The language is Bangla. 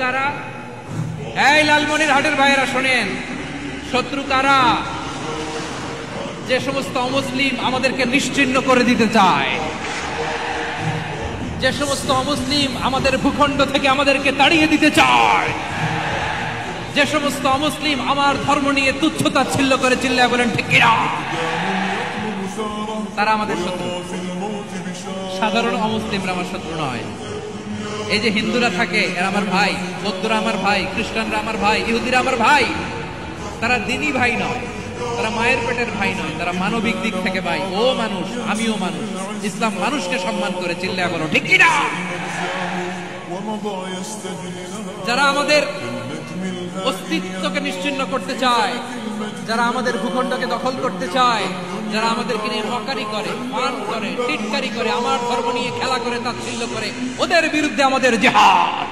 কারা? এই লালমনিরহাটের ভাইয়েরা শোনেন, শত্রু কারা? যে সমস্ত অমুসলিম আমাদেরকে নিশ্চিহ্ন করে দিতে চায়, যে সমস্ত অমুসলিম আমাদের ভূখণ্ড থেকে আমাদেরকে তাড়িয়ে দিতে চায়, যে সমস্ত অমুসলিম আমার ধর্ম নিয়ে তুচ্ছতাচ্ছিল্য করে চিল্লায় বলেন ঠিক কিনা, তারা আমাদের শত্রু। সাধারণ অমুসলিমরা আমার শত্রু নয়। এই যে হিন্দুরা থাকে এরা আমার ভাই, বৌদ্ধরা আমার ভাই, খ্রিস্টানরা আমার ভাই, ইহুদিরা আমার ভাই। তারা দিনই ভাই নয়, তারা মায়ের পেটের ভাই নয়, তারা মানবিক দিক থেকে ভাই। ও মানুষ, আমিও মানুষ। ইসলাম মানুষকে সম্মান করে চিল্লায় বলো ঠিক কিনা। যারা আমাদের অস্তিত্বকে নিশ্চিহ্ন করতে চায়, যারা আমাদের ভূখণ্ডকে দখল করতে চায়, যারা আমাদেরকে নিয়ে মকারি করে, মান করে, টিটকারি করে, আমার ধর্ম নিয়ে খেলা করে, তাচ্ছিল্য করে, ওদের বিরুদ্ধে আমাদের জিহাদ।